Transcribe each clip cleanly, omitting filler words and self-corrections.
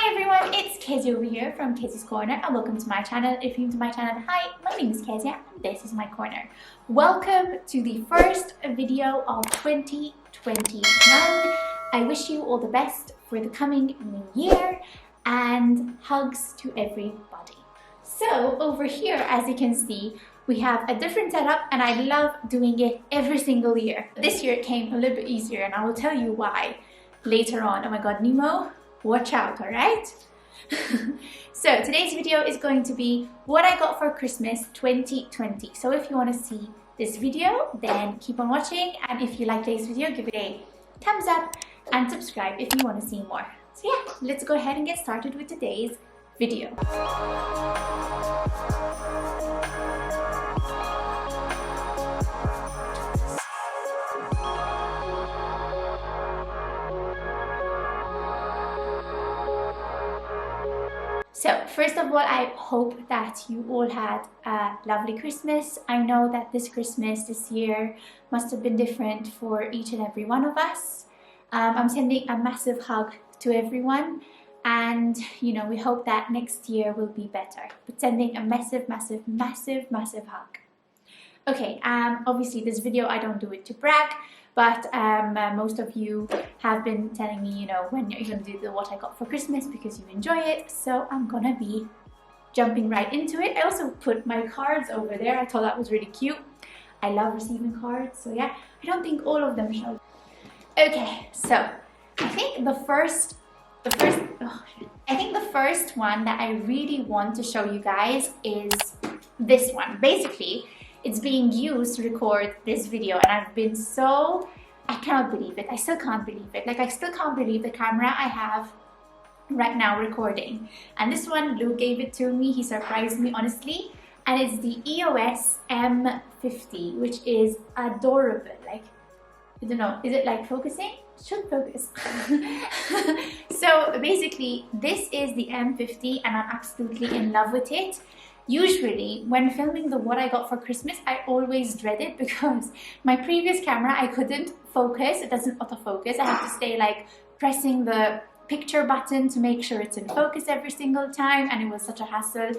Hi everyone, it's Kezzie over here from Kezziescorner and welcome to my channel. If you're new to my channel, hi, my name is Kezia and this is my corner. Welcome to the first video of 2021. I wish you all the best for the coming new year and hugs to everybody. So over here, as you can see, we have a different setup and I love doing it every single year. This year it came a little bit easier and I will tell you why later on. Oh my god, Nemo, watch out, alright? So today's video is going to be what I got for Christmas 2020. So if you want to see this video, then keep on watching, and if you like today's video, give it a thumbs up and subscribe if you want to see more. So yeah, let's go ahead and get started with today's video. So first of all, I hope that you all had a lovely Christmas. I know that this Christmas this year must have been different for each and every one of us. I'm sending a massive hug to everyone, and you know, we hope that next year will be better. But sending a massive hug. Okay, obviously this video I don't do it to brag, but most of you have been telling me, you know, when you're going to do the what I got for Christmas because you enjoy it. So I'm gonna be jumping right into it. I also put my cards over there. I thought that was really cute. I love receiving cards, so yeah, I don't think all of them show. Okay, so I think the first one that I really want to show you guys is this one. Basically, it's being used to record this video and I've been so, I cannot believe it. I still can't believe it. Like, I still can't believe the camera I have right now recording. And this one, Luke gave it to me. He surprised me, honestly. And it's the EOS M50, which is adorable. Like, I don't know, is it like focusing? It should focus. So basically, this is the M50 and I'm absolutely in love with it. Usually, when filming the what I got for Christmas, I always dread it because my previous camera, I couldn't focus. It doesn't autofocus. I have to stay like pressing the picture button to make sure it's in focus every single time, and it was such a hassle.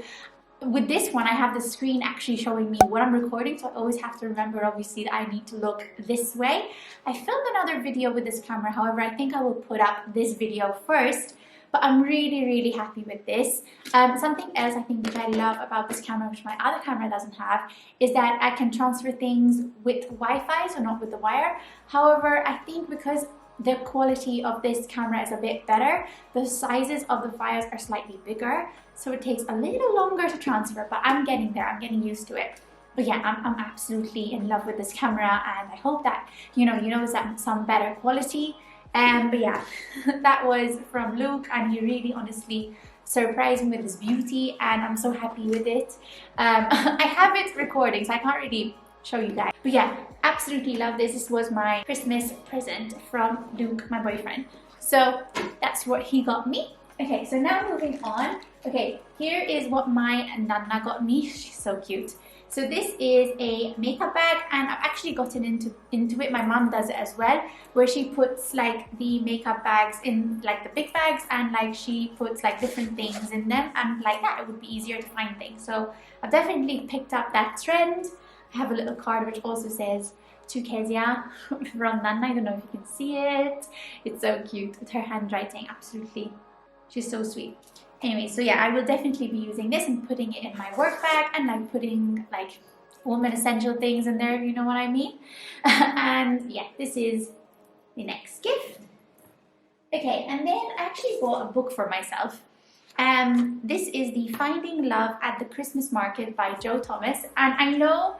With this one, I have the screen actually showing me what I'm recording, so I always have to remember, obviously, that I need to look this way. I filmed another video with this camera, however, I think I will put up this video first. But I'm really happy with this. Something else I think that I love about this camera, which my other camera doesn't have, is that I can transfer things with Wi-Fi, so not with the wire. However, I think because the quality of this camera is a bit better, the sizes of the files are slightly bigger, so it takes a little longer to transfer, but I'm getting there, I'm getting used to it. But yeah, I'm absolutely in love with this camera, and I hope that, you know some better quality. But yeah, that was from Luke, and he really honestly surprised me with his beauty, and I'm so happy with it. I have it recording, so I can't really show you guys. But yeah, absolutely love this. This was my Christmas present from Luke, my boyfriend. So that's what he got me. Okay, so now moving on. Okay, here is what my Nana got me. She's so cute. So this is a makeup bag, and I've actually gotten into it. My mom does it as well, where she puts like the makeup bags in like the big bags, and like she puts like different things in them, and like that it would be easier to find things. So I've definitely picked up that trend. I have a little card which also says to Kezia from Nana. I don't know if you can see it. It's so cute with her handwriting. Absolutely, she's so sweet. Anyway, so yeah, I will definitely be using this and putting it in my work bag, and like putting like woman essential things in there, if you know what I mean. And yeah, this is the next gift. Okay, and then I actually bought a book for myself. This is the Finding Love at the Christmas Market by Joe Thomas, and I know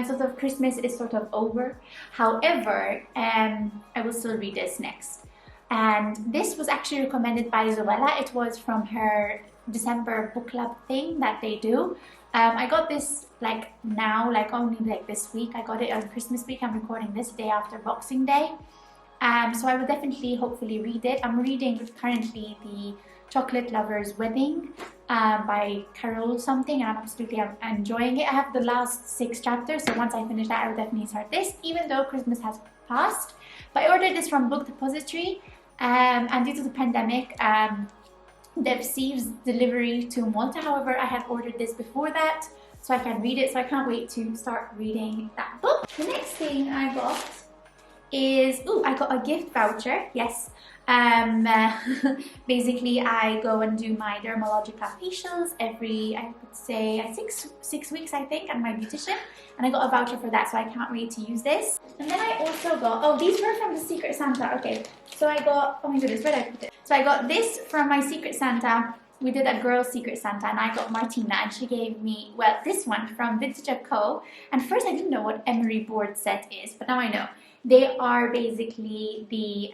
sort of Christmas is sort of over. However, I will still read this next. And this was actually recommended by Zoella. It was from her December book club thing that they do. I got this like now, like only like this week. I got it on Christmas week. I'm recording this day after Boxing Day. So I will definitely hopefully read it. I'm reading currently the Chocolate Lover's Wedding by Carol something, and I'm absolutely enjoying it. I have the last 6 chapters, so once I finish that I will definitely start this, even though Christmas has passed. But I ordered this from Book Depository, and due to the pandemic They've received delivery to Malta. However, I had ordered this before that, so I can read it. So I can't wait to start reading that book. The next thing I got is, I got a gift voucher. Yes. Basically, I go and do my dermatological facials every, I would say, six weeks, I think, at my beautician, and I got a voucher for that, so I can't wait to use this. And then I also got, these were from the Secret Santa. Okay, so I got, oh my goodness, where did I put it? So I got this from my Secret Santa. We did a girl Secret Santa, and I got Martina, and she gave me, well, this one from Vintage & Co. And first I didn't know what emery board set is, but now I know. They are basically the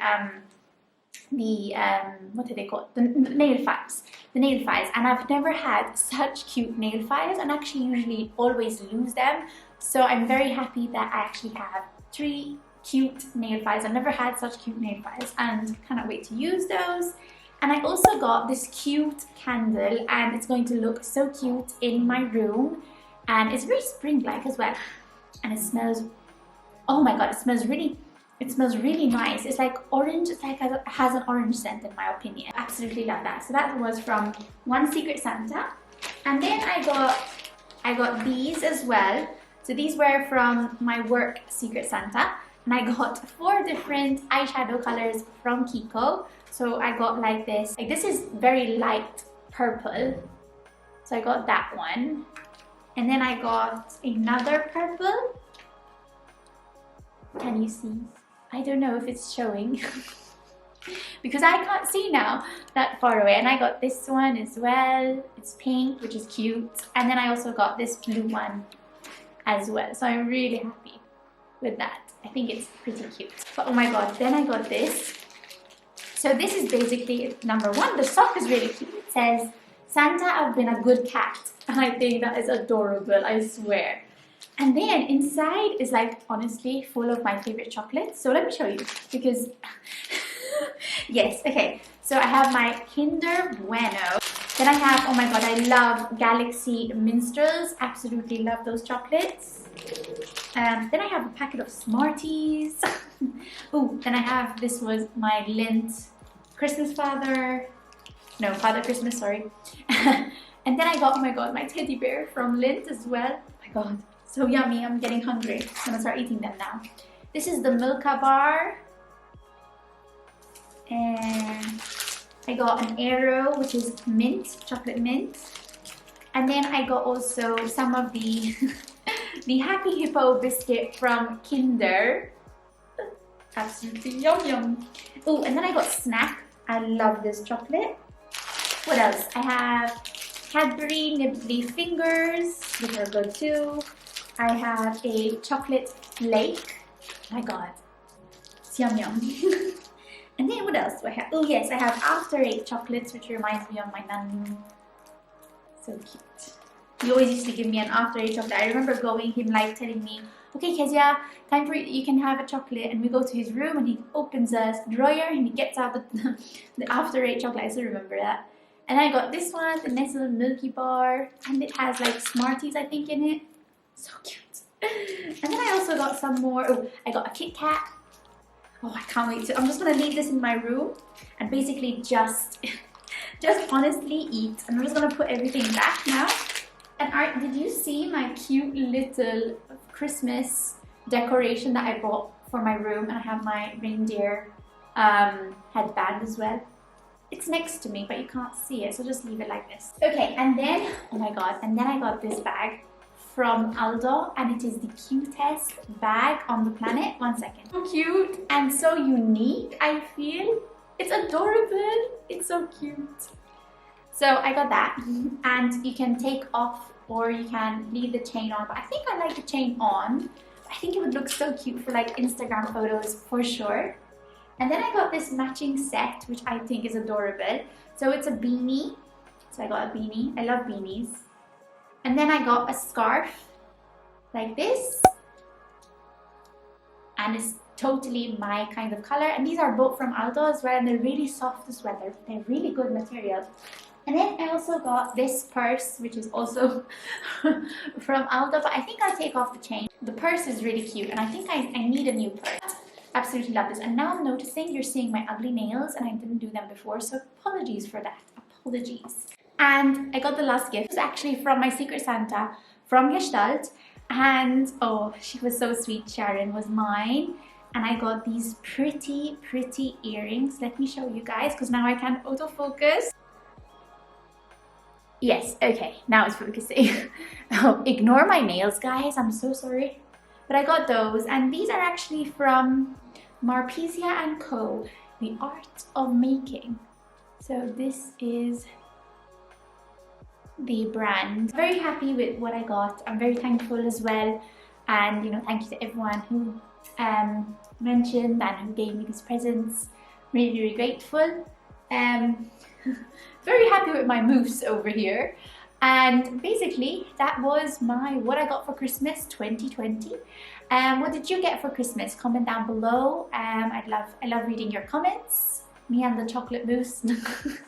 what do they call it? The nail files. The nail files. And I've never had such cute nail files, and actually usually always lose them. So I'm very happy that I actually have 3 cute nail files. I've never had such cute nail files, and cannot wait to use those. And I also got this cute candle, and it's going to look so cute in my room. And it's very spring-like as well. And it smells, oh my god, it smells really nice. It's like orange. It's like it has an orange scent in my opinion. Absolutely love that. So that was from one Secret Santa. And then I got these as well. So these were from my work Secret Santa. And I got 4 different eyeshadow colors from Kiko. So I got like this. Like this is very light purple. So I got that one. And then I got another purple. Can you see? I don't know if it's showing because I can't see now that far away. And I got this one as well. It's pink, which is cute. And then I also got this blue one as well. So I'm really happy with that. I think it's pretty cute. But oh my god, then I got this. So this is basically number 1. The sock is really cute. It says, Santa, I've been a good cat. And I think that is adorable, I swear. And then inside is like honestly full of my favorite chocolates. So let me show you because yes, okay. So I have my Kinder Bueno. Then I have, oh my god, I love Galaxy Minstrels. Absolutely love those chocolates. Then I have a packet of Smarties. Oh, then I have, this was my Lindt Christmas Father Christmas, sorry. And then I got, oh my god, my teddy bear from Lindt as well. Oh my god. So yummy, I'm getting hungry. I'm gonna start eating them now. This is the Milka bar. And I got an Aero, which is mint, chocolate mint. And then I got also some of the the Happy Hippo biscuit from Kinder. Absolutely yum yum. Oh, and then I got Snack. I love this chocolate. What else? I have Cadbury Nibbly Fingers, which are good too. I have a chocolate flake. Oh my god, it's yum yum. And then what else do I have? Oh yes, I have After 8 chocolates, which reminds me of my nanny. So cute. He always used to give me an After 8 chocolate. I remember him like telling me, okay Kezia, time for you can have a chocolate. And we go to his room and he opens a drawer and he gets out the After 8 chocolate. I still remember that. And I got this one, the nice little Milky Bar. And it has like Smarties, I think, in it. So cute. And then I also got some more. Oh, I got a Kit Kat. Oh, I can't wait to. I'm just gonna leave this in my room and basically just honestly eat. And I'm just gonna put everything back now. And did you see my cute little Christmas decoration that I bought for my room? And I have my reindeer headband as well. It's next to me, but you can't see it, so just leave it like this. Okay, and then, oh my god, and then I got this bag from Aldo, and it is the cutest bag on the planet. 1 second. So cute and so unique, I feel. It's adorable. It's so cute. So I got that, and you can take off or you can leave the chain on, but I think I like the chain on. I think it would look so cute for like Instagram photos for sure. And then I got this matching set, which I think is adorable. So it's a beanie. So I got a beanie. I love beanies. And then I got a scarf like this. And it's totally my kind of color. And these are both from Aldo as well. And they're really soft as well. They're really good material. And then I also got this purse, which is also from Aldo. But I think I'll take off the chain. The purse is really cute. And I think I need a new purse. Absolutely love this. And now I'm noticing you're seeing my ugly nails. And I didn't do them before. So apologies for that. Apologies. And I got the last gift. It was actually from my Secret Santa from Gestalt. And oh, she was so sweet. Sharon was mine. And I got these pretty earrings. Let me show you guys because now I can't autofocus. Yes, okay, now it's focusing. Oh, ignore my nails, guys. I'm so sorry. But I got those, and these are actually from Kezia & Co. The Art of Making. So this is the brand. Very happy with what I got. I'm very thankful as well, and you know, thank you to everyone who mentioned and who gave me these presents. Really grateful. Very happy with my moose over here. And basically that was my what I got for Christmas 2020. What did you get for Christmas? Comment down below. I love reading your comments. Me and the chocolate moose.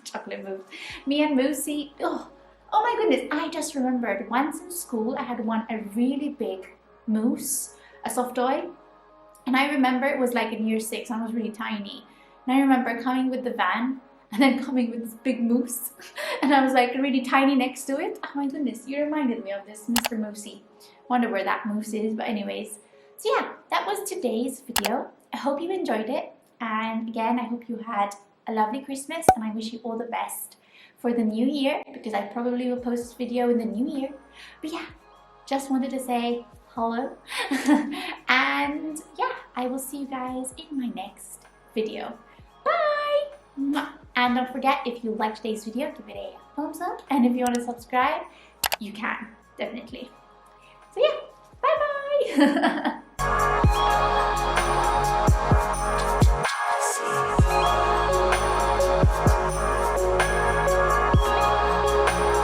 Chocolate moose. Me and Moosey. Oh my goodness, I just remembered once in school I had won a really big moose, a soft toy. And I remember it was like in year 6 and I was really tiny. And I remember coming with the van and then coming with this big moose. And I was like really tiny next to it. Oh my goodness, you reminded me of this Mr. Moosey. Wonder where that moose is, but anyways. So yeah, that was today's video. I hope you enjoyed it. And again, I hope you had a lovely Christmas and I wish you all the best for the new year, because I probably will post this video in the new year. But yeah, just wanted to say hello. And yeah, I will see you guys in my next video. Bye! And don't forget, if you liked today's video, give it a thumbs up. And if you want to subscribe, you can, definitely. So yeah, bye bye!